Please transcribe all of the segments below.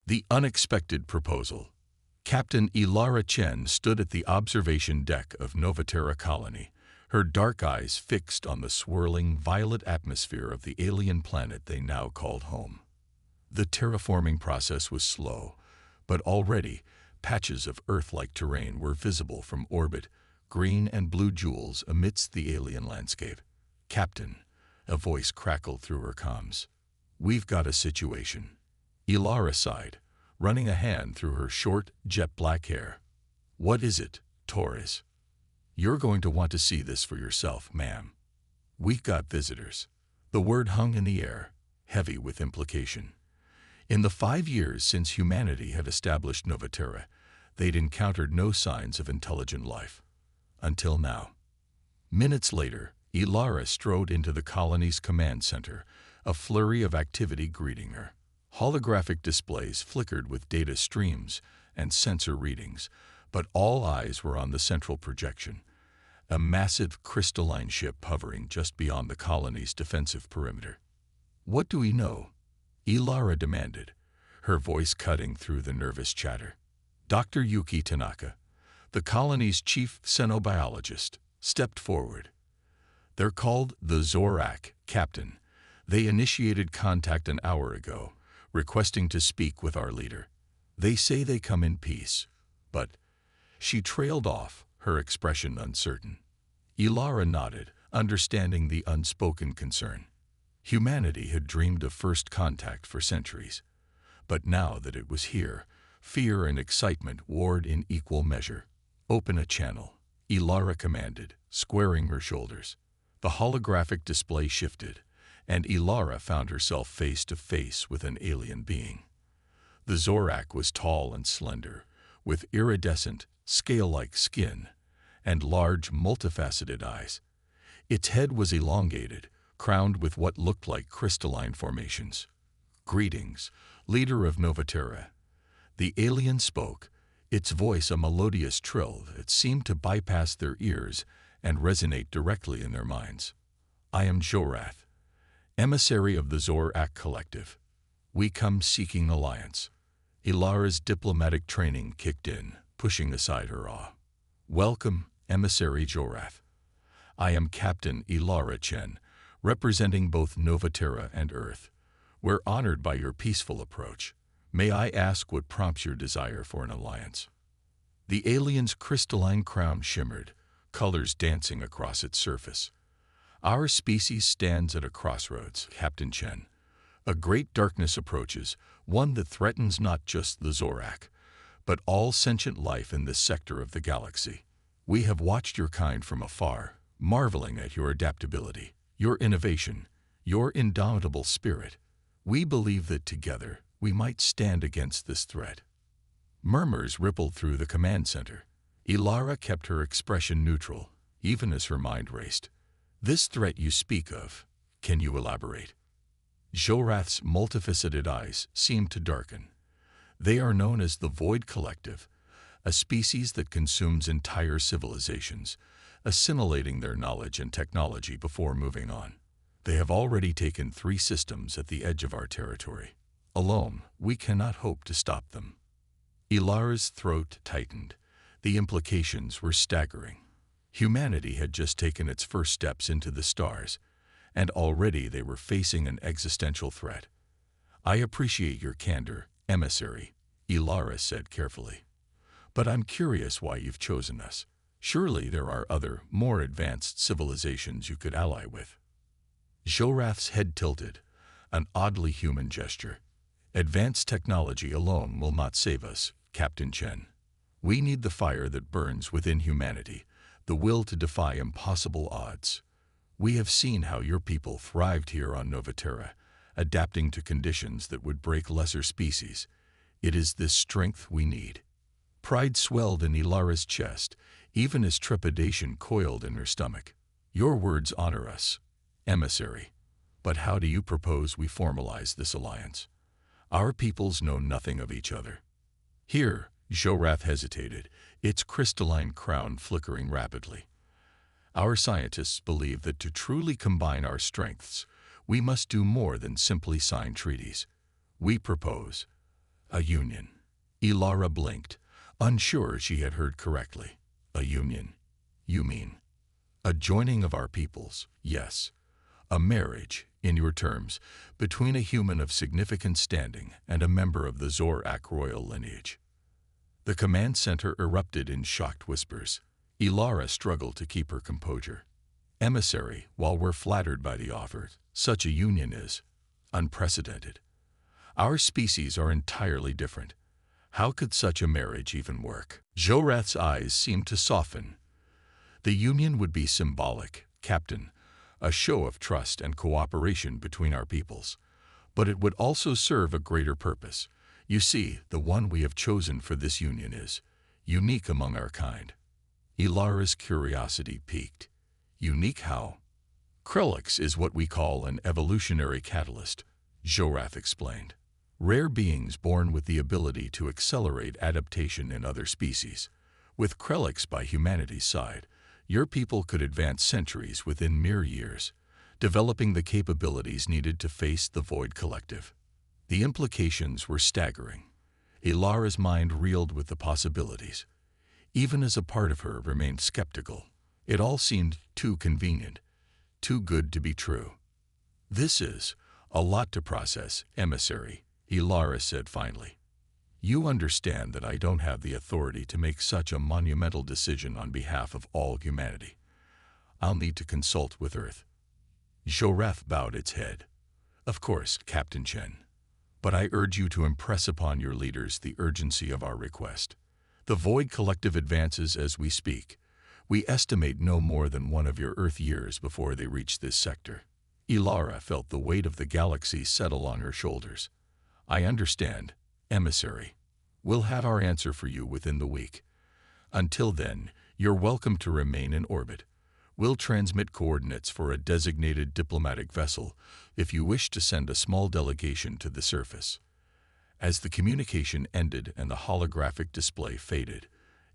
The unexpected proposal. Captain Ilara Chen stood at the observation deck of Novaterra colony, her dark eyes fixed on the swirling violet atmosphere of the alien planet they now called home. The terraforming process was slow, but already patches of Earth-like terrain were visible from orbit, green and blue jewels amidst the alien landscape. "Captain," a voice crackled through her comms. "We've got a situation." Ilara sighed, running a hand through her short, jet-black hair. "What is it, Torres?" "You're going to want to see this for yourself, ma'am. We've got visitors." The word hung in the air, heavy with implication. In the 5 years since humanity had established Novaterra, they'd encountered no signs of intelligent life. Until now. Minutes later, Ilara strode into the colony's command center, a flurry of activity greeting her. Holographic displays flickered with data streams and sensor readings, but all eyes were on the central projection, a massive crystalline ship hovering just beyond the colony's defensive perimeter. "What do we know?" Ilara demanded, her voice cutting through the nervous chatter. Dr. Yuki Tanaka, the colony's chief xenobiologist, stepped forward. "They're called the Zorak, Captain. They initiated contact an hour ago, requesting to speak with our leader. They say they come in peace, but—" She trailed off, her expression uncertain. Ilara nodded, understanding the unspoken concern. Humanity had dreamed of first contact for centuries, but now that it was here, fear and excitement warred in equal measure. "Open a channel," Ilara commanded, squaring her shoulders. The holographic display shifted, and Ilara found herself face to face with an alien being. The Zorak was tall and slender, with iridescent, scale-like skin and large, multifaceted eyes. Its head was elongated, crowned with what looked like crystalline formations. "Greetings, leader of Novaterra." The alien spoke, its voice a melodious trill that seemed to bypass their ears and resonate directly in their minds. "I am Jorath, emissary of the Zorak Collective. We come seeking alliance." Ilara's diplomatic training kicked in, pushing aside her awe. "Welcome, emissary Jorath. I am Captain Ilara Chen, representing both Novaterra and Earth. We're honored by your peaceful approach. May I ask what prompts your desire for an alliance?" The alien's crystalline crown shimmered, colors dancing across its surface. "Our species stands at a crossroads, Captain Chen. A great darkness approaches, one that threatens not just the Zorak, but all sentient life in this sector of the galaxy. We have watched your kind from afar, marveling at your adaptability, your innovation, your indomitable spirit. We believe that together we might stand against this threat." Murmurs rippled through the command center. Ilara kept her expression neutral, even as her mind raced. "This threat you speak of, can you elaborate?" Jorath's multifaceted eyes seemed to darken. "They are known as the Void Collective, a species that consumes entire civilizations, assimilating their knowledge and technology before moving on. They have already taken 3 systems at the edge of our territory. Alone, we cannot hope to stop them." Ilara's throat tightened. The implications were staggering. Humanity had just taken its first steps into the stars, and already they were facing an existential threat. "I appreciate your candor, emissary," Ilara said carefully. "But I'm curious why you've chosen us. Surely there are other, more advanced civilizations you could ally with." Jorath's head tilted, an oddly human gesture. "Advanced technology alone will not save us, Captain Chen. We need the fire that burns within humanity, the will to defy impossible odds. We have seen how your people thrived here on Novaterra, adapting to conditions that would break lesser species. It is this strength we need." Pride swelled in Ilara's chest, even as trepidation coiled in her stomach. "Your words honor us, emissary. But how do you propose we formalize this alliance? Our peoples know nothing of each other." Here, Jorath hesitated, its crystalline crown flickering rapidly. "Our scientists believe that to truly combine our strengths, we must do more than simply sign treaties. We propose A union. Ilara blinked, unsure she had heard correctly. A union? You mean? A joining of our peoples, yes. A marriage, in your terms, between a human of significant standing and a member of the Zorak royal lineage. The command center erupted in shocked whispers. Ilara struggled to keep her composure. Emissary, while we're flattered by the offer, such a union is unprecedented. Our species are entirely different. How could such a marriage even work? Jorath's eyes seemed to soften. The union would be symbolic, Captain, a show of trust and cooperation between our peoples. But it would also serve a greater purpose. You see, the one we have chosen for this union is unique among our kind. Ilara's curiosity piqued. Unique how? Krelix is what we call an evolutionary catalyst, Jorath explained. Rare beings born with the ability to accelerate adaptation in other species. With Krelix by humanity's side, your people could advance centuries within mere years, developing the capabilities needed to face the Void Collective. The implications were staggering. Ilara's mind reeled with the possibilities. Even as a part of her remained skeptical, it all seemed too convenient, too good to be true. This is a lot to process, Emissary, Ilara said finally. You understand that I don't have the authority to make such a monumental decision on behalf of all humanity. I'll need to consult with Earth. Jorath bowed its head. Of course, Captain Chen. But I urge you to impress upon your leaders the urgency of our request. The Void Collective advances as we speak. We estimate no more than one of your Earth years before they reach this sector. Ilara felt the weight of the galaxy settle on her shoulders. I understand, Emissary. We'll have our answer for you within the week. Until then, you're welcome to remain in orbit. We'll transmit coordinates for a designated diplomatic vessel if you wish to send a small delegation to the surface. As the communication ended and the holographic display faded,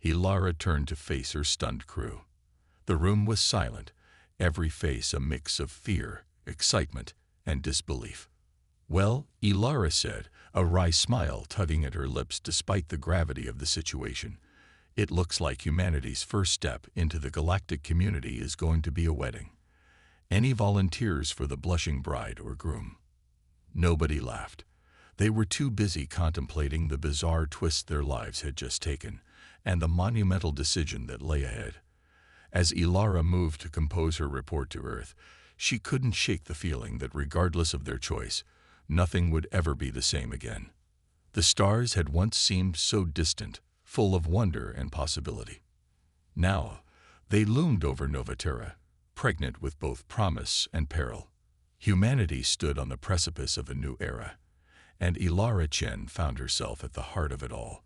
Ilara turned to face her stunned crew. The room was silent, every face a mix of fear, excitement, and disbelief. Well, Ilara said, a wry smile tugging at her lips despite the gravity of the situation. It looks like humanity's first step into the galactic community is going to be a wedding. Any volunteers for the blushing bride or groom? Nobody laughed. They were too busy contemplating the bizarre twist their lives had just taken and the monumental decision that lay ahead. As Ilara moved to compose her report to Earth, she couldn't shake the feeling that regardless of their choice, nothing would ever be the same again. The stars had once seemed so distant, full of wonder and possibility. Now, they loomed over Novaterra, pregnant with both promise and peril. Humanity stood on the precipice of a new era, and Ilara Chen found herself at the heart of it all,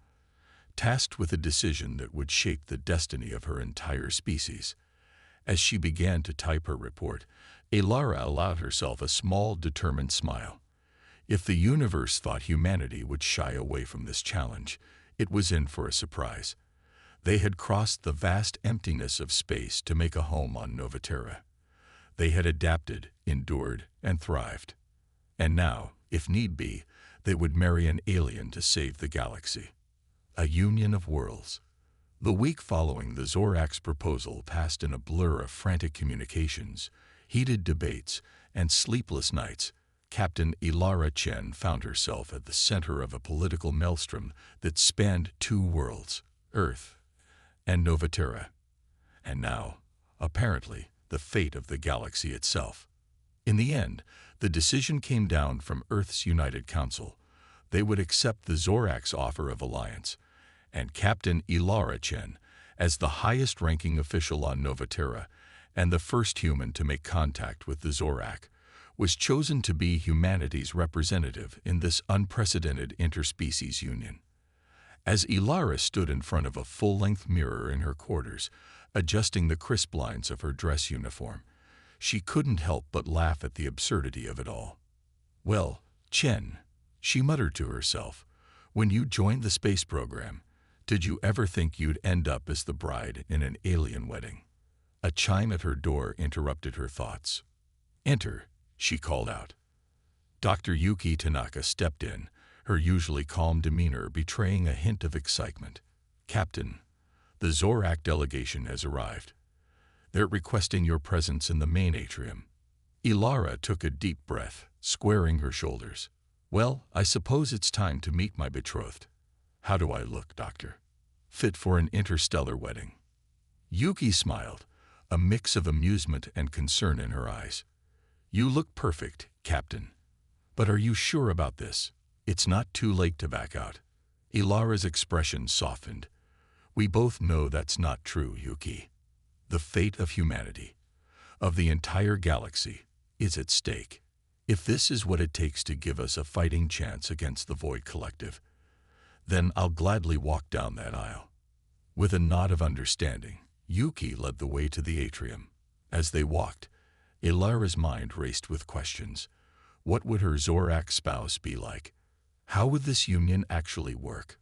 tasked with a decision that would shape the destiny of her entire species. As she began to type her report, Ilara allowed herself a small, determined smile. If the universe thought humanity would shy away from this challenge, it was in for a surprise. They had crossed the vast emptiness of space to make a home on Novaterra. They had adapted, endured, and thrived. And now, if need be, they would marry an alien to save the galaxy. A union of worlds. The week following the Zorak's proposal passed in a blur of frantic communications, heated debates, and sleepless nights. Captain Ilara Chen found herself at the center of a political maelstrom that spanned two worlds, Earth and Novaterra. And now, apparently, the fate of the galaxy itself. In the end, the decision came down from Earth's United Council. They would accept the Zorak's offer of alliance, and Captain Ilara Chen, as the highest-ranking official on Novaterra and the first human to make contact with the Zorak, was chosen to be humanity's representative in this unprecedented interspecies union. As Ilara stood in front of a full-length mirror in her quarters, adjusting the crisp lines of her dress uniform, she couldn't help but laugh at the absurdity of it all. Well, Chen, she muttered to herself, when you joined the space program, did you ever think you'd end up as the bride in an alien wedding? A chime at her door interrupted her thoughts. Enter, she called out. Dr. Yuki Tanaka stepped in, her usually calm demeanor betraying a hint of excitement. "Captain, the Zorak delegation has arrived. They're requesting your presence in the main atrium." Ilara took a deep breath, squaring her shoulders. "Well, I suppose it's time to meet my betrothed. How do I look, Doctor? Fit for an interstellar wedding?" Yuki smiled, a mix of amusement and concern in her eyes. "You look perfect, Captain. But are you sure about this? It's not too late to back out." Ilara's expression softened. "We both know that's not true, Yuki. The fate of humanity, of the entire galaxy, is at stake. If this is what it takes to give us a fighting chance against the Void Collective, then I'll gladly walk down that aisle." With a nod of understanding, Yuki led the way to the atrium. As they walked, Ilara's mind raced with questions. What would her Zorak spouse be like? How would this union actually work?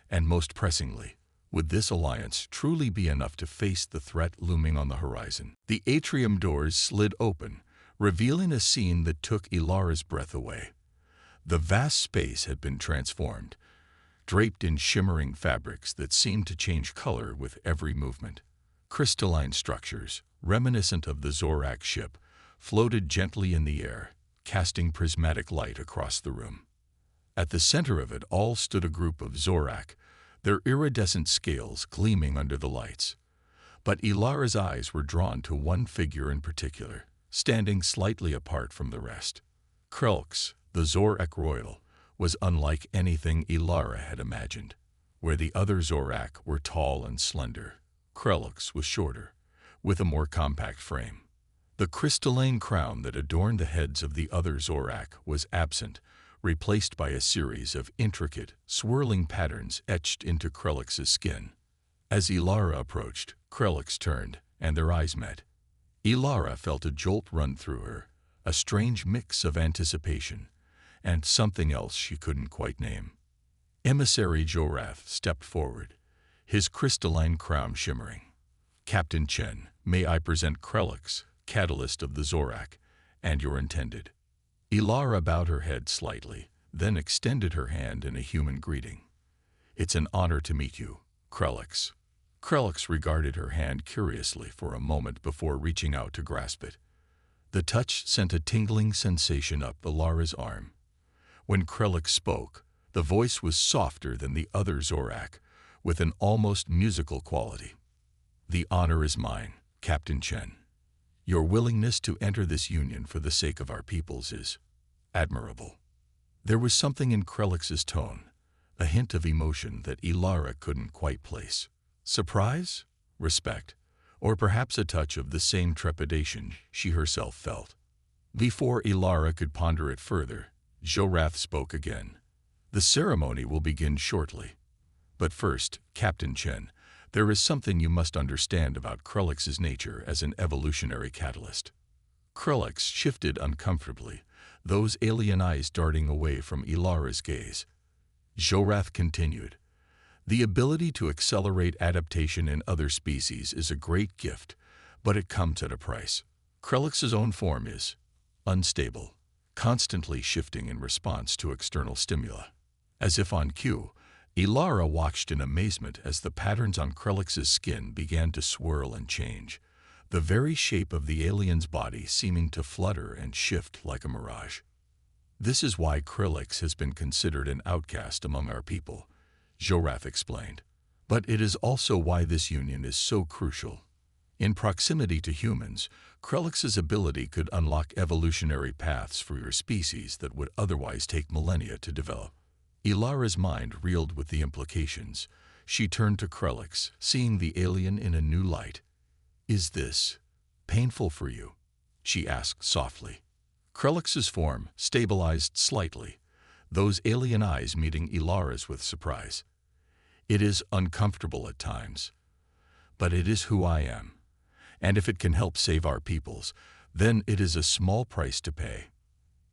And most pressingly, would this alliance truly be enough to face the threat looming on the horizon? The atrium doors slid open, revealing a scene that took Ilara's breath away. The vast space had been transformed, draped in shimmering fabrics that seemed to change color with every movement. Crystalline structures, reminiscent of the Zorak ship, floated gently in the air, casting prismatic light across the room. At the center of it all stood a group of Zorak, their iridescent scales gleaming under the lights. But Ilara's eyes were drawn to one figure in particular, standing slightly apart from the rest. Krelx, the Zorak royal, was unlike anything Ilara had imagined. Where the other Zorak were tall and slender, Krelx was shorter, with a more compact frame. The crystalline crown that adorned the heads of the other Zorak was absent, replaced by a series of intricate, swirling patterns etched into Krelix's skin. As Ilara approached, Krelix turned, and their eyes met. Ilara felt a jolt run through her, a strange mix of anticipation, and something else she couldn't quite name. Emissary Jorath stepped forward, his crystalline crown shimmering. "Captain Chen, may I present Krelix, catalyst of the Zorak, and your intended." Ilara bowed her head slightly, then extended her hand in a human greeting. "It's an honor to meet you, Krelix." Krelix regarded her hand curiously for a moment before reaching out to grasp it. The touch sent a tingling sensation up Ilara's arm. When Krelix spoke, the voice was softer than the other Zorak, with an almost musical quality. "The honor is mine, Captain Chen. Your willingness to enter this union for the sake of our peoples is admirable." There was something in Krelix's tone, a hint of emotion that Ilara couldn't quite place. Surprise? Respect? Or perhaps a touch of the same trepidation she herself felt? Before Ilara could ponder it further, Jorath spoke again. "The ceremony will begin shortly. But first, Captain Chen, there is something you must understand about Krelix's nature as an evolutionary catalyst." Krelix shifted uncomfortably, those alien eyes darting away from Ilara's gaze. Jorath continued, "The ability to accelerate adaptation in other species is a great gift, but it comes at a price. Krelix's own form is unstable, constantly shifting in response to external stimuli." As if on cue, Ilara watched in amazement as the patterns on Krelix's skin began to swirl and change, the very shape of the alien's body seeming to flutter and shift like a mirage. "This is why Krelix has been considered an outcast among our people," Jorath explained. "But it is also why this union is so crucial. In proximity to humans, Krelix's ability could unlock evolutionary paths for your species that would otherwise take millennia to develop." Ilara's mind reeled with the implications. She turned to Krelix, seeing the alien in a new light. "Is this painful for you?" she asked softly. Krelix's form stabilized slightly, those alien eyes meeting Ilara's with surprise. "It is uncomfortable at times, but it is who I am. And if it can help save our peoples, then it is a small price to pay."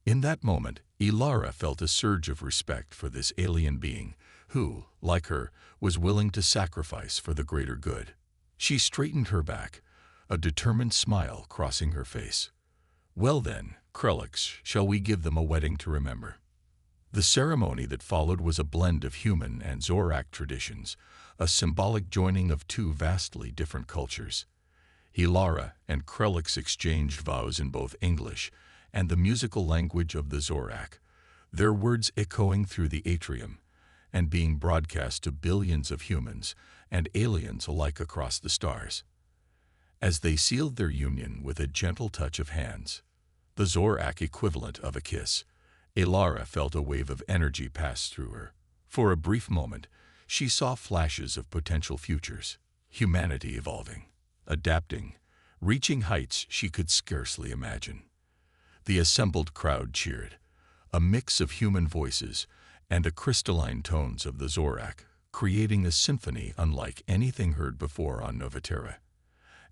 In that moment, Ilara felt a surge of respect for this alien being who, like her, was willing to sacrifice for the greater good. She straightened her back, a determined smile crossing her face. "Well then, Krelix, shall we give them a wedding to remember?" The ceremony that followed was a blend of human and Zorak traditions, a symbolic joining of two vastly different cultures. Ilara and Krelix exchanged vows in both English and the musical language of the Zorak, their words echoing through the atrium and being broadcast to billions of humans and aliens alike across the stars. As they sealed their union with a gentle touch of hands, the Zorak equivalent of a kiss, Ilara felt a wave of energy pass through her. For a brief moment, she saw flashes of potential futures, humanity evolving, adapting, reaching heights she could scarcely imagine. The assembled crowd cheered, a mix of human voices and the crystalline tones of the Zorak, creating a symphony unlike anything heard before on Novaterra.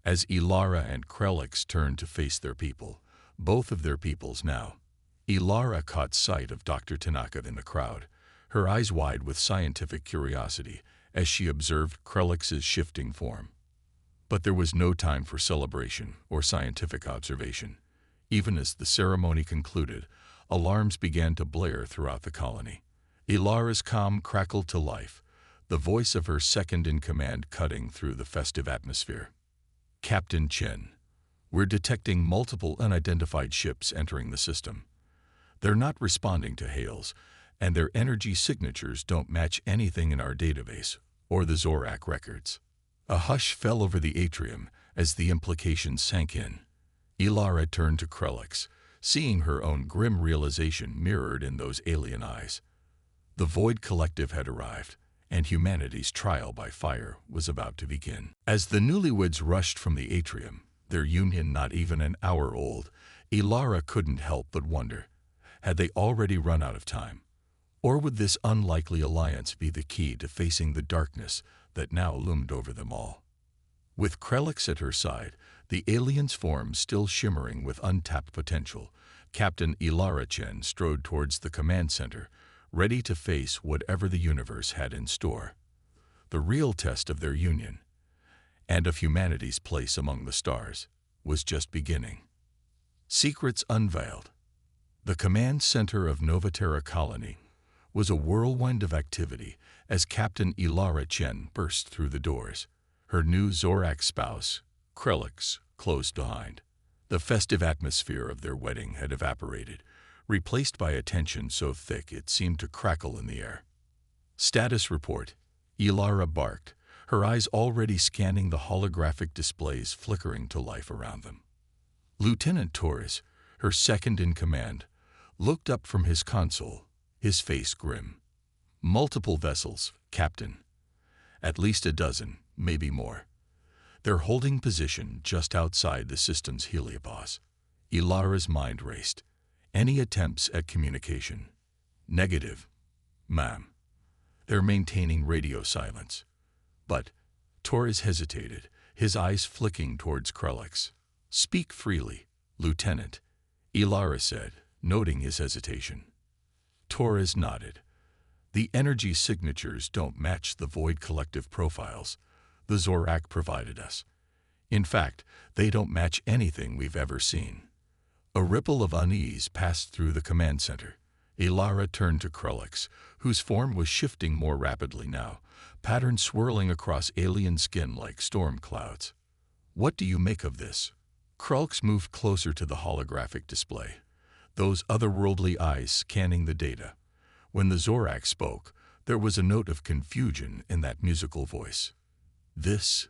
As Ilara and Krelix turned to face their people, both of their peoples now, Ilara caught sight of Dr. Tanaka in the crowd, her eyes wide with scientific curiosity as she observed Krelix's shifting form. But there was no time for celebration or scientific observation. Even as the ceremony concluded, alarms began to blare throughout the colony. Ilara's calm crackled to life, the voice of her second-in-command cutting through the festive atmosphere. "Captain Chen, we're detecting multiple unidentified ships entering the system. They're not responding to hails, and their energy signatures don't match anything in our database or the Zorak records." A hush fell over the atrium as the implications sank in. Ilara turned to Krelix, seeing her own grim realization mirrored in those alien eyes. The Void Collective had arrived, and humanity's trial by fire was about to begin. As the newlyweds rushed from the atrium, their union not even an hour old, Ilara couldn't help but wonder, had they already run out of time? Or would this unlikely alliance be the key to facing the darkness that now loomed over them all? With Krelix at her side, the alien's form still shimmering with untapped potential, Captain Ilara Chen strode towards the command center, ready to face whatever the universe had in store. The real test of their union, and of humanity's place among the stars, was just beginning. Secrets unveiled. The command center of Novaterra Colony was a whirlwind of activity as Captain Ilara Chen burst through the doors, her new Zorak spouse, Krelix, close behind. The festive atmosphere of their wedding had evaporated, replaced by a tension so thick it seemed to crackle in the air. "Status report," Ilara barked, her eyes already scanning the holographic displays flickering to life around them. Lieutenant Torres, her second-in-command, looked up from his console, his face grim. "Multiple vessels, Captain. At least a dozen, maybe more. They're holding position just outside the system's heliopause." Ilara's mind raced. Any attempts at communication? "Negative, ma'am. They're maintaining radio silence." But Torres hesitated, his eyes flicking towards Krelix. "Speak freely, Lieutenant," Ilara said, noting his hesitation. Torres nodded. "The energy signatures don't match the Void Collective profiles the Zorak provided us. In fact, they don't match anything we've ever seen." A ripple of unease passed through the command center. Ilara turned to Krelix, whose form was shifting more rapidly now, patterns swirling across alien skin like storm clouds. "What do you make of this?" Krelix moved closer to the holographic display, those otherworldly eyes scanning the data. When the Zorak spoke, there was a note of confusion in that musical voice. This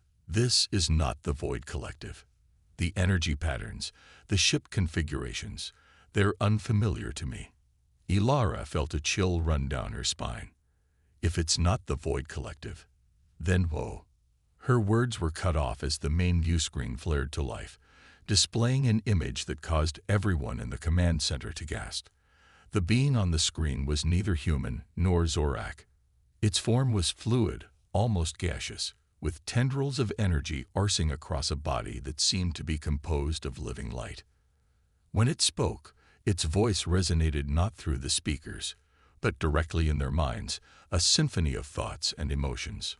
is not the Void Collective. The energy patterns, the ship configurations, they're unfamiliar to me." Ilara felt a chill run down her spine. If it's not the Void Collective, then whoa. Her words were cut off as the main view screen flared to life, displaying an image that caused everyone in the command center to gasp. The being on the screen was neither human nor Zorak. Its form was fluid, almost gaseous, with tendrils of energy coursing across a body that seemed to be composed of living light. When it spoke, its voice resonated not through the speakers, but directly in their minds, a symphony of thoughts and emotions.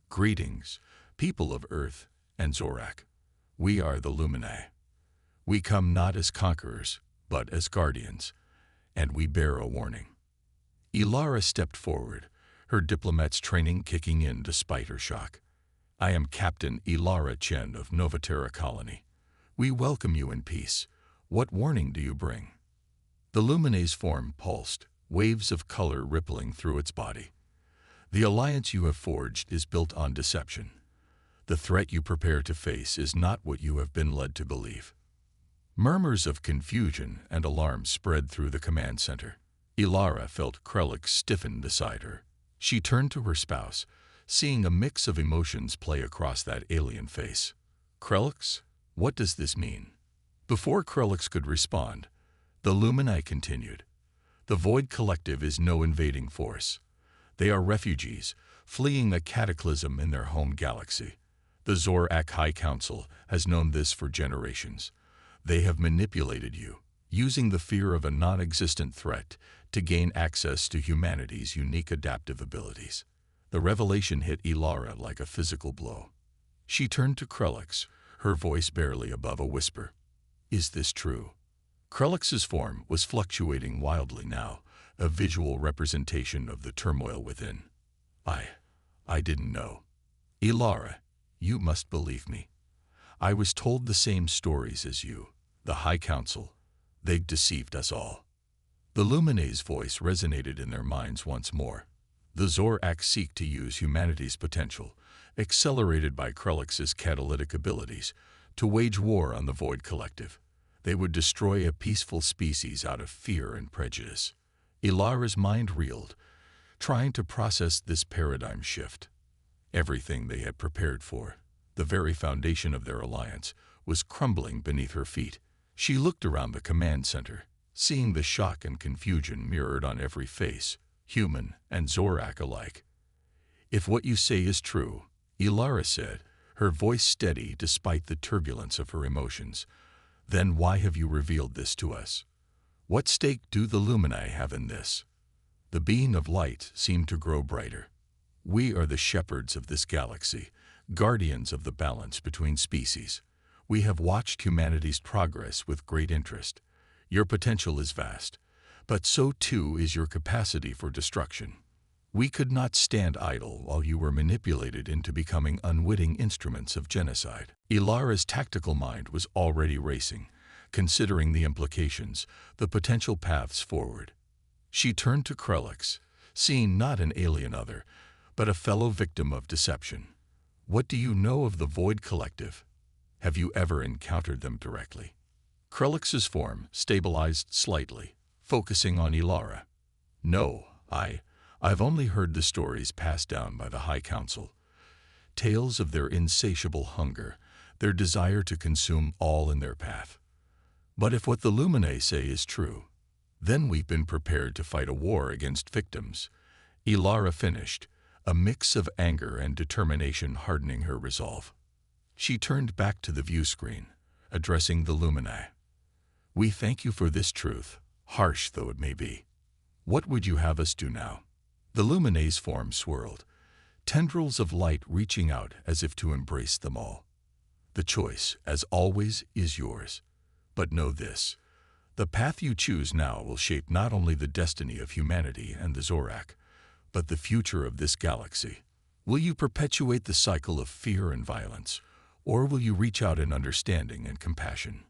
"Greetings, people of Earth and Zorak. We are the Lumini. We come not as conquerors, but as guardians, and we bear a warning." Ilara stepped forward, her diplomat's training kicking in despite her shock. I am Captain Ilara Chen of Novaterra Colony. We welcome you in peace. What warning do you bring? The Lumine's form pulsed, waves of color rippling through its body. The alliance you have forged is built on deception. The threat you prepare to face is not what you have been led to believe. Murmurs of confusion and alarm spread through the command center. Ilara felt Krelix stiffen beside her. She turned to her spouse, seeing a mix of emotions play across that alien face. Krelix, what does this mean? Before Krelix could respond, the Lumini continued. The Void Collective is no invading force. They are refugees, fleeing a cataclysm in their home galaxy. The Zorak High Council has known this for generations. They have manipulated you, using the fear of a non-existent threat to gain access to humanity's unique adaptive abilities. The revelation hit Ilara like a physical blow. She turned to Krelix, her voice barely above a whisper. Is this true? Krelix's form was fluctuating wildly now, a visual representation of the turmoil within. I didn't know. Ilara, you must believe me. I was told the same stories as you. The High Council. They've deceived us all. The Lumine's voice resonated in their minds once more. The Zorak seek to use humanity's potential, accelerated by Krelix's catalytic abilities, to wage war on the Void Collective. They would destroy a peaceful species out of fear and prejudice. Ilara's mind reeled, trying to process this paradigm shift. Everything they had prepared for, the very foundation of their alliance, was crumbling beneath her feet. She looked around the command center, seeing the shock and confusion mirrored on every face, human and Zorak alike. If what you say is true, Ilara said, her voice steady despite the turbulence of her emotions, then why have you revealed this to us? What stake do the Lumini have in this? The being of light seemed to grow brighter. We are the shepherds of this galaxy, guardians of the balance between species. We have watched humanity's progress with great interest. Your potential is vast, but so too is your capacity for destruction. We could not stand idle while you were manipulated into becoming unwitting instruments of genocide. Ilara's tactical mind was already racing, considering the implications, the potential paths forward. She turned to Krelix, seeing not an alien other, but a fellow victim of deception. What do you know of the Void Collective? Have you ever encountered them directly? Krelix's form stabilized slightly, focusing on Ilara. No, I've only heard the stories passed down by the High Council. Tales of their insatiable hunger, their desire to consume all in their path. But if what the Lumine say is true, then we've been prepared to fight a war against victims. Ilara finished, a mix of anger and determination hardening her resolve. She turned back to the view screen, addressing the Lumini. We thank you for this truth, harsh though it may be. What would you have us do now? The Lumine's form swirled, tendrils of light reaching out as if to embrace them all. The choice, as always, is yours. But know this, the path you choose now will shape not only the destiny of humanity and the Zorak, but the future of this galaxy. Will you perpetuate the cycle of fear and violence, or will you reach out in understanding and compassion?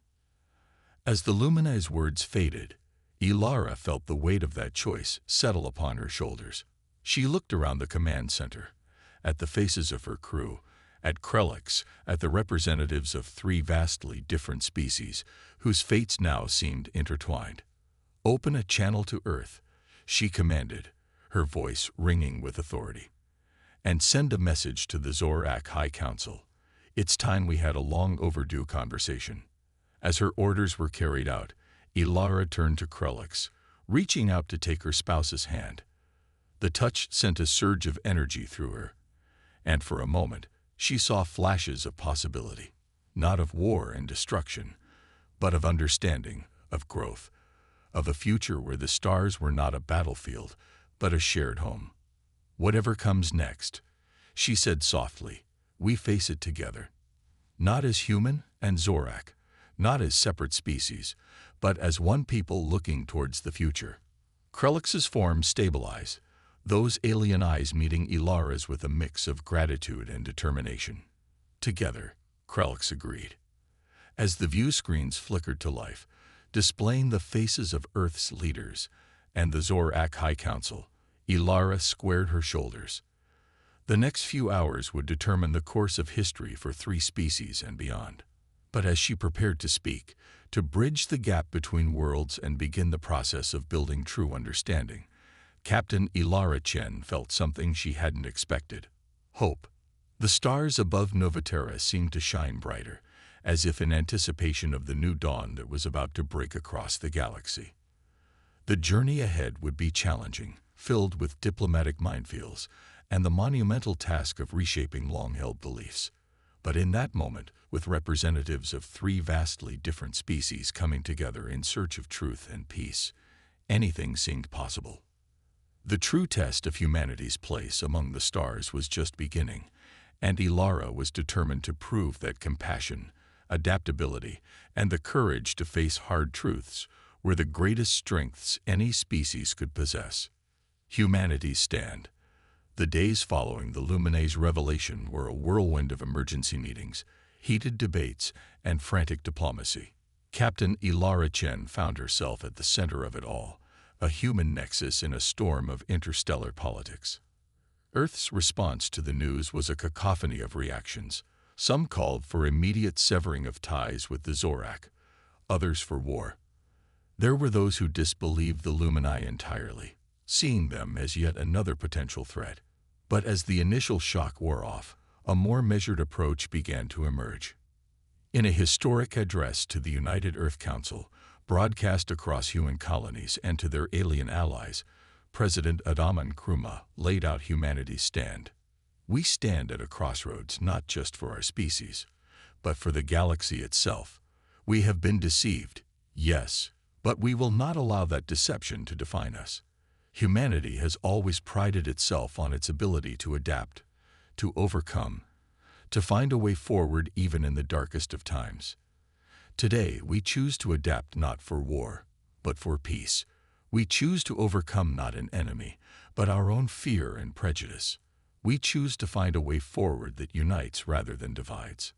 As the Lumine's words faded, Ilara felt the weight of that choice settle upon her shoulders. She looked around the command center, at the faces of her crew, at Krelix, at the representatives of three vastly different species, whose fates now seemed intertwined. Open a channel to Earth, she commanded, her voice ringing with authority. And send a message to the Zorak High Council. It's time we had a long overdue conversation. As her orders were carried out, Ilara turned to Krelix, reaching out to take her spouse's hand. The touch sent a surge of energy through her, and for a moment she saw flashes of possibility, not of war and destruction, but of understanding, of growth, of a future where the stars were not a battlefield, but a shared home. Whatever comes next, she said softly, we face it together. Not as human and Zorak, not as separate species, but as one people looking towards the future. Krelix's form stabilized, those alien eyes meeting Ilara's with a mix of gratitude and determination. Together, Krelix agreed. As the view screens flickered to life, displaying the faces of Earth's leaders and the Zorak High Council, Ilara squared her shoulders. The next few hours would determine the course of history for 3 species and beyond. But as she prepared to speak, to bridge the gap between worlds and begin the process of building true understanding, Captain Ilara Chen felt something she hadn't expected: hope. The stars above Novaterra seemed to shine brighter, as if in anticipation of the new dawn that was about to break across the galaxy. The journey ahead would be challenging, filled with diplomatic minefields and the monumental task of reshaping long-held beliefs. But in that moment, with representatives of 3 vastly different species coming together in search of truth and peace, anything seemed possible. The true test of humanity's place among the stars was just beginning, and Ilara was determined to prove that compassion, adaptability, and the courage to face hard truths were the greatest strengths any species could possess. Humanity's stand. The days following the Luminae's revelation were a whirlwind of emergency meetings, heated debates, and frantic diplomacy. Captain Ilara Chen found herself at the center of it all, a human nexus in a storm of interstellar politics. Earth's response to the news was a cacophony of reactions. Some called for immediate severing of ties with the Zorak, others for war. There were those who disbelieved the Luminae entirely, seeing them as yet another potential threat. But as the initial shock wore off, a more measured approach began to emerge. In a historic address to the United Earth Council, broadcast across human colonies and to their alien allies, President Adaman Kruma laid out humanity's stand. We stand at a crossroads not just for our species, but for the galaxy itself. We have been deceived, yes, but we will not allow that deception to define us. Humanity has always prided itself on its ability to adapt, to overcome, to find a way forward even in the darkest of times. Today, we choose to adapt not for war, but for peace. We choose to overcome not an enemy, but our own fear and prejudice. We choose to find a way forward that unites rather than divides.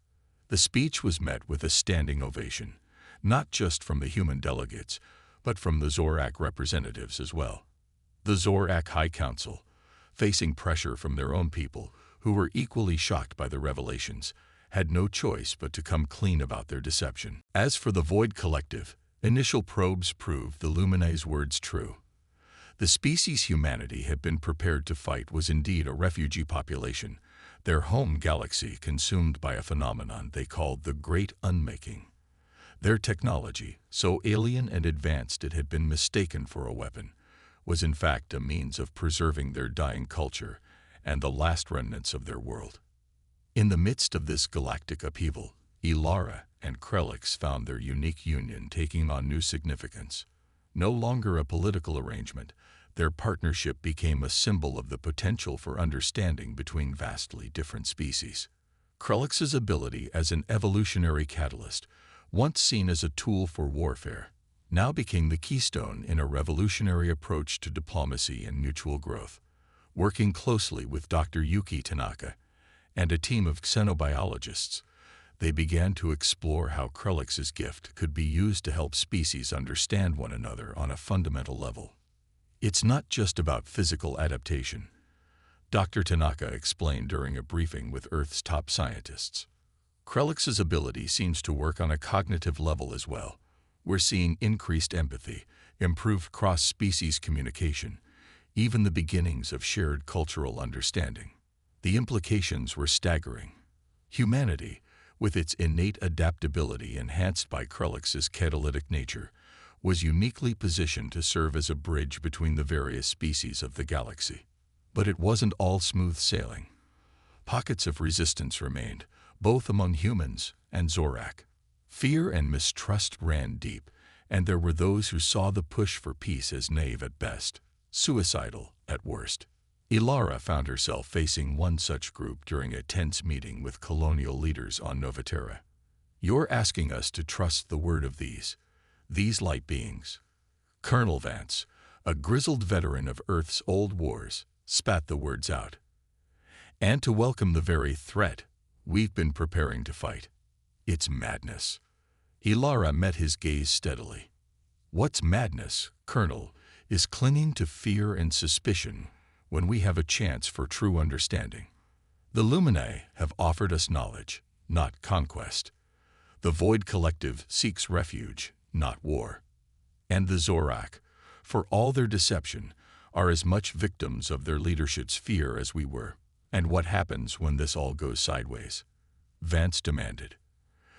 The speech was met with a standing ovation, not just from the human delegates, but from the Zorak representatives as well. The Zorak High Council, facing pressure from their own people, who were equally shocked by the revelations, had no choice but to come clean about their deception. As for the Void Collective, initial probes proved the Luminae's words true. The species humanity had been prepared to fight was indeed a refugee population, their home galaxy consumed by a phenomenon they called the Great Unmaking. Their technology, so alien and advanced it had been mistaken for a weapon, was in fact a means of preserving their dying culture and the last remnants of their world. In the midst of this galactic upheaval, Ilara and Krelix found their unique union taking on new significance. No longer a political arrangement, their partnership became a symbol of the potential for understanding between vastly different species. Krelix's ability as an evolutionary catalyst, once seen as a tool for warfare, now became the keystone in a revolutionary approach to diplomacy and mutual growth. Working closely with Dr. Yuki Tanaka and a team of xenobiologists, they began to explore how Krelix's gift could be used to help species understand one another on a fundamental level. It's not just about physical adaptation, Dr. Tanaka explained during a briefing with Earth's top scientists. Krelix's ability seems to work on a cognitive level as well. We're seeing increased empathy, improved cross-species communication, even the beginnings of shared cultural understanding. The implications were staggering. Humanity, with its innate adaptability enhanced by Krelix's catalytic nature, was uniquely positioned to serve as a bridge between the various species of the galaxy. But it wasn't all smooth sailing. Pockets of resistance remained, both among humans and Zorak. Fear and mistrust ran deep, and there were those who saw the push for peace as naive at best, suicidal at worst. Ilara found herself facing one such group during a tense meeting with colonial leaders on Novaterra. "You're asking us to trust the word of these light beings." Colonel Vance, a grizzled veteran of Earth's old wars, spat the words out. "And to welcome the very threat we've been preparing to fight. It's madness." Ilara met his gaze steadily. "What's madness, Colonel, is clinging to fear and suspicion when we have a chance for true understanding. The Luminae have offered us knowledge, not conquest. The Void Collective seeks refuge, not war. And the Zorak, for all their deception, are as much victims of their leadership's fear as we were. And what happens when this all goes sideways?" Vance demanded.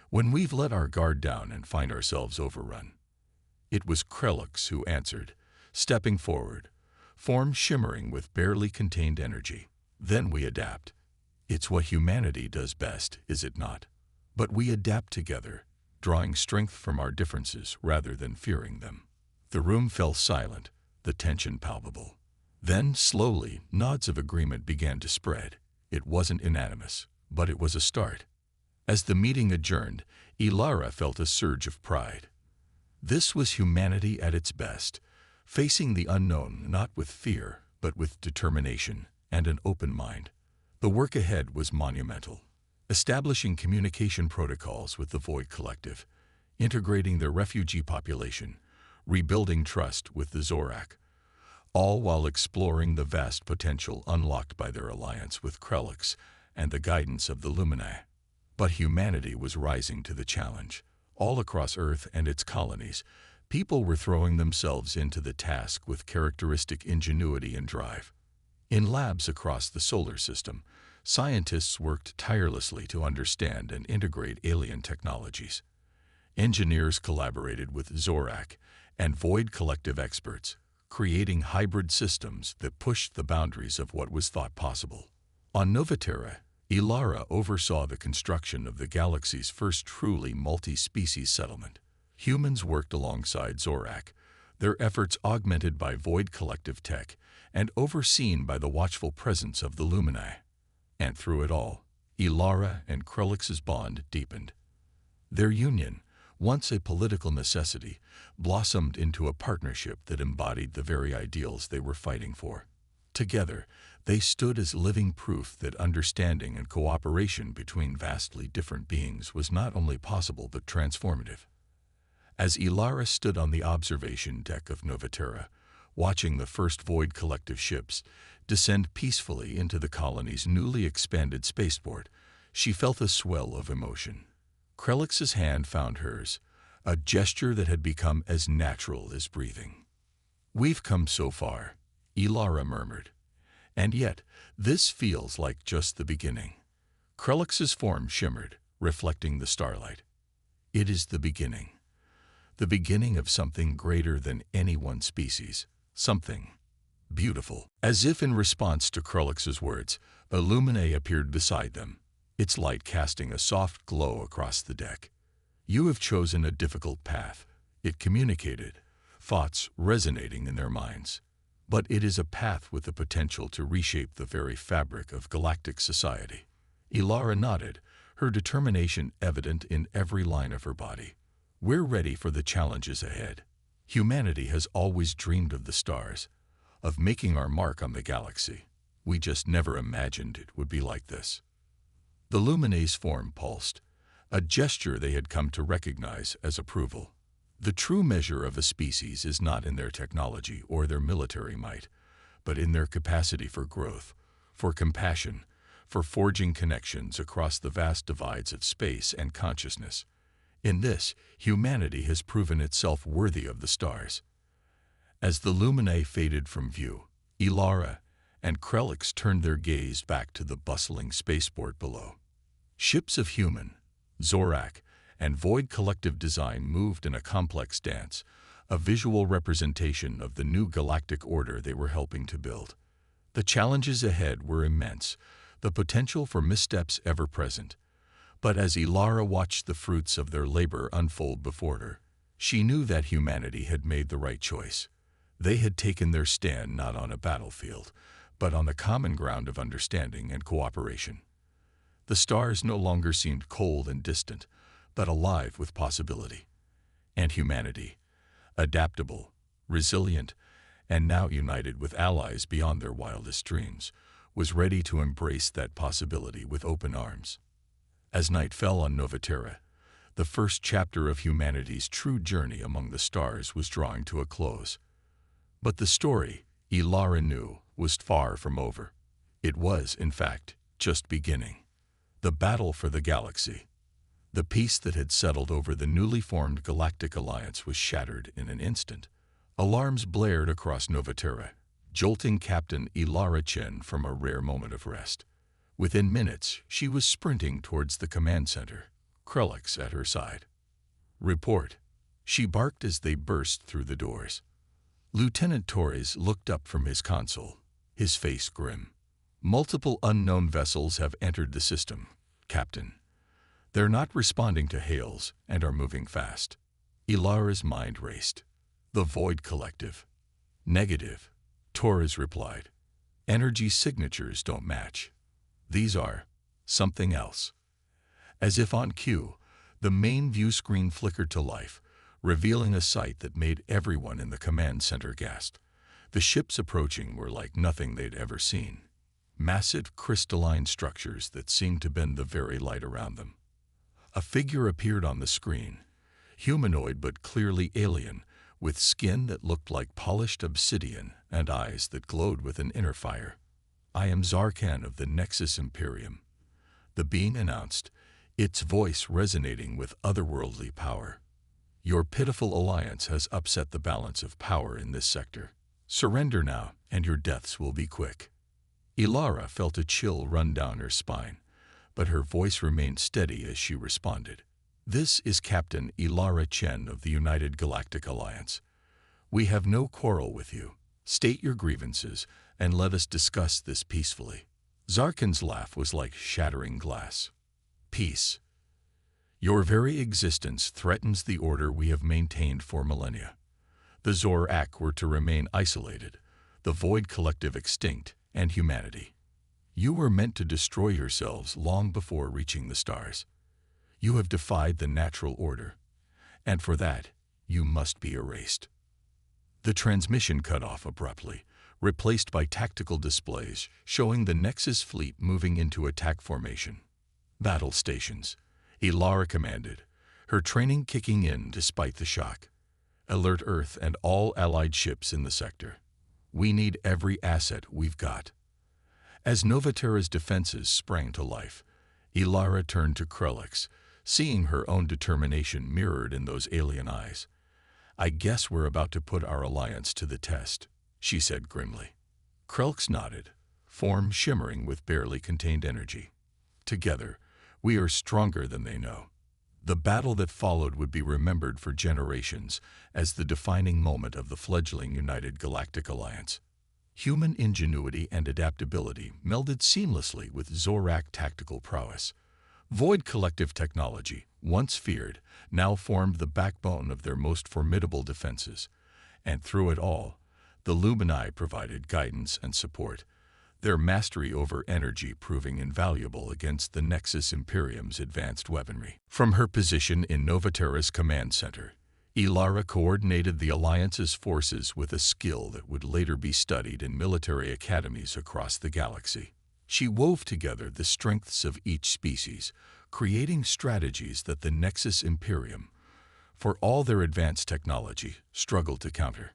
"When we've let our guard down and find ourselves overrun." It was Krelix who answered, stepping forward, form shimmering with barely contained energy. "Then we adapt. It's what humanity does best, is it not? But we adapt together, drawing strength from our differences rather than fearing them." The room fell silent, the tension palpable. Then, slowly, nods of agreement began to spread. It wasn't unanimous, but it was a start. As the meeting adjourned, Ilara felt a surge of pride. This was humanity at its best, facing the unknown not with fear, but with determination and an open mind. The work ahead was monumental, establishing communication protocols with the Void Collective, integrating their refugee population, rebuilding trust with the Zorak, all while exploring the vast potential unlocked by their alliance with Krelix and the guidance of the Luminae. But humanity was rising to the challenge. All across Earth and its colonies, people were throwing themselves into the task with characteristic ingenuity and drive. In labs across the solar system, scientists worked tirelessly to understand and integrate alien technologies. Engineers collaborated with Zorak and Void Collective experts, creating hybrid systems that pushed the boundaries of what was thought possible. On Novaterra, Ilara oversaw the construction of the galaxy's first truly multi-species settlement. Humans worked alongside Zorak, their efforts augmented by Void Collective tech and overseen by the watchful presence of the Luminae. And through it all, Ilara and Krelix's bond deepened. Their union, once a political necessity, blossomed into a partnership that embodied the very ideals they were fighting for. Together, they stood as living proof that understanding and cooperation between vastly different beings was not only possible but transformative. As Ilara stood on the observation deck of Novaterra, watching the first Void Collective ships descend peacefully into the colony's newly expanded spaceport, she felt a swell of emotion. Krelix's hand found hers, a gesture that had become as natural as breathing. "We've come so far," Ilara murmured. "And yet, this feels like just the beginning." Krelix's form shimmered, reflecting the starlight. "It is the beginning of something greater than any one species, something beautiful." As if in response to Krelix's words, a Luminae appeared beside them, its light casting a soft glow across the deck. "You have chosen a difficult path," it communicated, thoughts resonating in their minds. "But it is a path with the potential to reshape the very fabric of galactic society." Ilara nodded, her determination evident in every line of her body. "We're ready for the challenges ahead. Humanity has always dreamed of the stars, of making our mark on the galaxy. We just never imagined it would be like this." The Luminae's form pulsed, a gesture they had come to recognize as approval. The true measure of a species is not in their technology or their military might, but in their capacity for growth, for compassion, for forging connections across the vast divides of space and consciousness. In this, humanity has proven itself worthy of the stars. As the Luminae faded from view, Ilara and Krelix turned their gaze back to the bustling spaceport below. Ships of human, Zorak, and Void Collective design moved in a complex dance, a visual representation of the new galactic order they were helping to build. The challenges ahead were immense, the potential for missteps ever present. But as Ilara watched the fruits of their labor unfold before her, she knew that humanity had made the right choice. They had taken their stand not on a battlefield, but on the common ground of understanding and cooperation. The stars no longer seemed cold and distant, but alive with possibility. And humanity, adaptable, resilient, and now united with allies beyond their wildest dreams, was ready to embrace that possibility with open arms. As night fell on Novaterra, the first chapter of humanity's true journey among the stars was drawing to a close. But the story, Ilara knew, was far from over. It was, in fact, just beginning. The battle for the galaxy. The peace that had settled over the newly formed Galactic Alliance was shattered in an instant. Alarms blared across Novaterra, jolting Captain Ilara Chen from a rare moment of rest. Within minutes, she was sprinting towards the command center, Krellix at her side. "Report," she barked as they burst through the doors. Lieutenant Torres looked up from his console, his face grim. "Multiple unknown vessels have entered the system, Captain. They're not responding to hails and are moving fast." Ilara's mind raced. "The Void Collective." "Negative," Torres replied. "Energy signatures don't match. These are something else." As if on cue, the main view screen flickered to life, revealing a sight that made everyone in the command center gasp. The ships approaching were like nothing they'd ever seen. Massive crystalline structures that seemed to bend the very light around them. A figure appeared on the screen, humanoid but clearly alien, with skin that looked like polished obsidian and eyes that glowed with an inner fire. "I am Zarkan of the Nexus Imperium," the being announced, its voice resonating with otherworldly power. "Your pitiful alliance has upset the balance of power in this sector. Surrender now, and your deaths will be quick." Ilara felt a chill run down her spine, but her voice remained steady as she responded. "This is Captain Ilara Chen of the United Galactic Alliance. We have no quarrel with you. State your grievances, and let us discuss this peacefully." Zarkan's laugh was like shattering glass. "Peace? Your very existence threatens the order we have maintained for millennia. The Zorak were to remain isolated, the Void Collective extinct, and humanity. You were meant to destroy yourselves long before reaching the stars. You have defied the natural order, and for that, you must be erased." The transmission cut off abruptly, replaced by tactical displays showing the Nexus fleet moving into attack formation. "Battle stations," Ilara commanded, her training kicking in despite the shock. "Alert Earth and all allied ships in the sector. We need every asset we've got." As Novaterra's defenses sprang to life, Ilara turned to Krellix, seeing her own determination mirrored in those alien eyes. "I guess we're about to put our alliance to the test," she said grimly. Krellix nodded, form shimmering with barely contained energy. "Together, we are stronger than they know." The battle that followed would be remembered for generations as the defining moment of the fledgling United Galactic Alliance. Human ingenuity and adaptability melded seamlessly with Zorak tactical prowess. Void Collective technology, once feared, now formed the backbone of their most formidable defenses. And through it all, the Lumini provided guidance and support, their mastery over energy proving invaluable against the Nexus Imperium's advanced weaponry. From her position in Novaterra's command center, Ilara coordinated the Alliance's forces with a skill that would later be studied in military academies across the galaxy. She wove together the strengths of each species, creating strategies that the Nexus Imperium, for all their advanced technology, struggled to counter.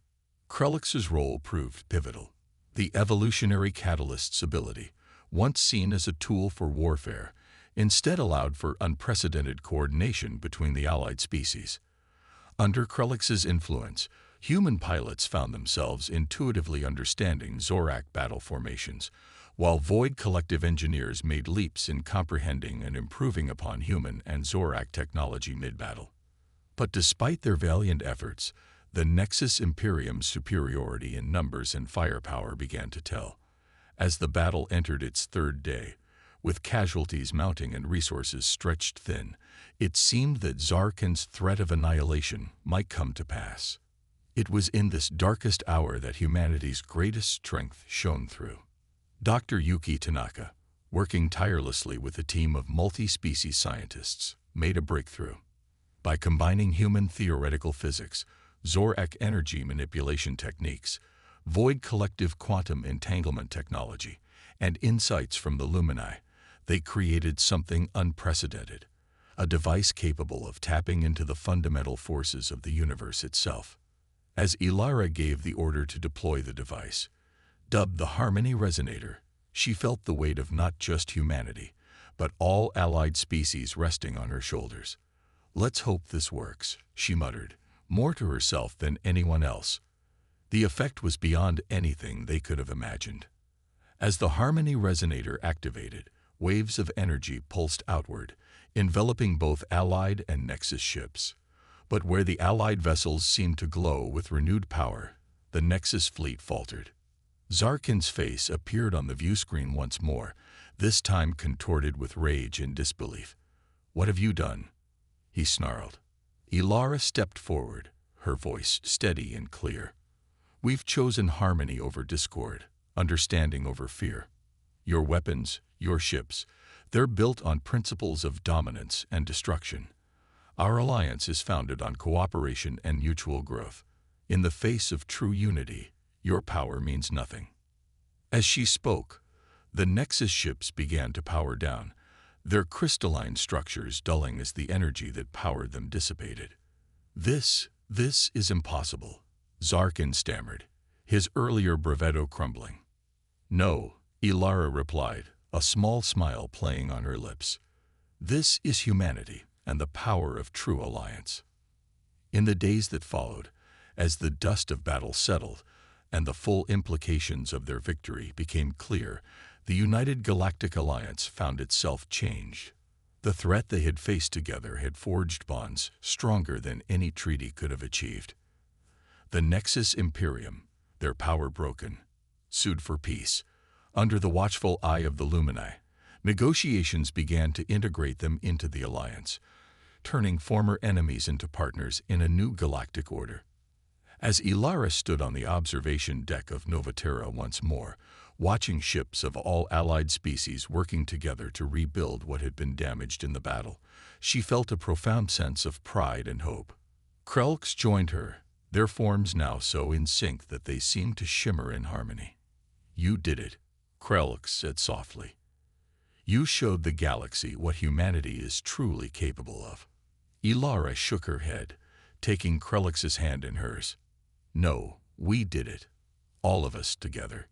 Krellix's role proved pivotal. The evolutionary catalyst's ability, once seen as a tool for warfare, instead allowed for unprecedented coordination between the allied species. Under Krellix's influence, human pilots found themselves intuitively understanding Zorak battle formations, while Void Collective engineers made leaps in comprehending and improving upon human and Zorak technology mid-battle. But despite their valiant efforts, the Nexus Imperium's superiority in numbers and firepower began to tell. As the battle entered its third day, with casualties mounting and resources stretched thin, it seemed that Zarkan's threat of annihilation might come to pass. It was in this darkest hour that humanity's greatest strength shone through. Dr. Yuki Tanaka, working tirelessly with a team of multi-species scientists, made a breakthrough. By combining human theoretical physics, Zorak energy manipulation techniques, void collective quantum entanglement technology, and insights from the Lumini, they created something unprecedented, a device capable of tapping into the fundamental forces of the universe itself. As Ilara gave the order to deploy the device, dubbed the Harmony Resonator, she felt the weight of not just humanity, but all allied species resting on her shoulders. "Let's hope this works," she muttered, more to herself than anyone else. The effect was beyond anything they could have imagined. As the Harmony Resonator activated, waves of energy pulsed outward, enveloping both Allied and Nexus ships. But where the Allied vessels seemed to glow with renewed power, the Nexus fleet faltered. Zarkin's face appeared on the viewscreen once more, this time contorted with rage and disbelief. "What have you done?" he snarled. Ilara stepped forward, her voice steady and clear. "We've chosen harmony over discord, understanding over fear. Your weapons, your ships, they're built on principles of dominance and destruction. Our alliance is founded on cooperation and mutual growth. In the face of true unity, your power means nothing." As she spoke, the Nexus ships began to power down, their crystalline structures dulling as the energy that powered them dissipated. This is impossible," Zarkin stammered, his earlier bravado crumbling. "No," Ilara replied, a small smile playing on her lips. "This is humanity and the power of true alliance." In the days that followed, as the dust of battle settled and the full implications of their victory became clear, the United Galactic Alliance found itself changed. The threat they had faced together had forged bonds stronger than any treaty could have achieved. The Nexus Imperium, their power broken, sued for peace. Under the watchful eye of the Lumini, negotiations began to integrate them into the Alliance, turning former enemies into partners in a new galactic order. As Ilara stood on the observation deck of Novaterra once more, watching ships of all allied species working together to rebuild what had been damaged in the battle, she felt a profound sense of pride and hope. Krelks joined her, their forms now so in sync that they seemed to shimmer in harmony. "You did it," Krelks said softly. "You showed the galaxy what humanity is truly capable of." Ilara shook her head, taking Krelks' hand in hers. "No, we did it. All of us together.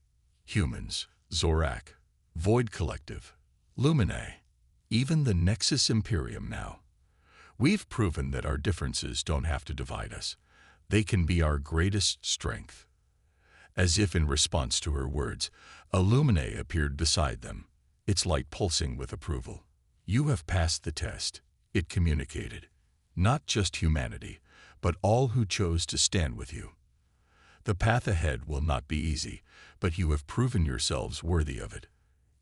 Humans, Zorak, Void Collective, Lumine, even the Nexus Imperium now. We've proven that our differences don't have to divide us. They can be our greatest strength." As if in response to her words, a Lumine appeared beside them, its light pulsing with approval. "You have passed the test," it communicated. "Not just humanity, but all who chose to stand with you. The path ahead will not be easy, but you have proven yourselves worthy of it."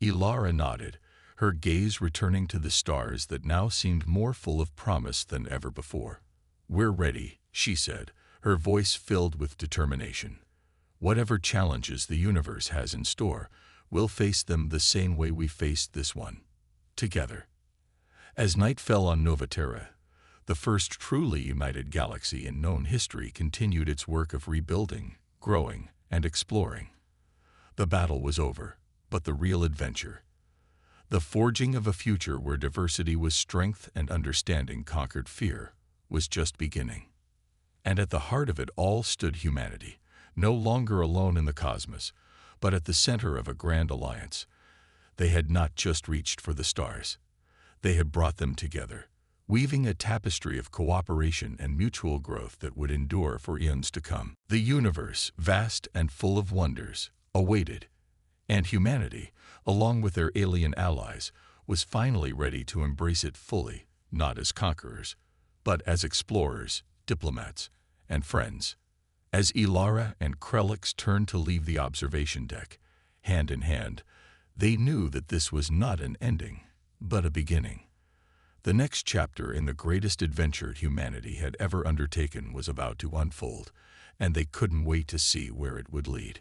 Ilara nodded, her gaze returning to the stars that now seemed more full of promise than ever before. "We're ready," she said, her voice filled with determination. "Whatever challenges the universe has in store, we'll face them the same way we faced this one, together." As night fell on Novaterra, the first truly united galaxy in known history continued its work of rebuilding, growing, and exploring. The battle was over, but the real adventure, the forging of a future where diversity was strength and understanding conquered fear, was just beginning. And at the heart of it all stood humanity, no longer alone in the cosmos, but at the center of a grand alliance. They had not just reached for the stars. They had brought them together, weaving a tapestry of cooperation and mutual growth that would endure for eons to come. The universe, vast and full of wonders, awaited, and humanity, along with their alien allies, was finally ready to embrace it fully, not as conquerors, but as explorers, diplomats, and friends. As Ilara and Krelks turned to leave the observation deck, hand in hand, they knew that this was not an ending, but a beginning. The next chapter in the greatest adventure humanity had ever undertaken was about to unfold, and they couldn't wait to see where it would lead.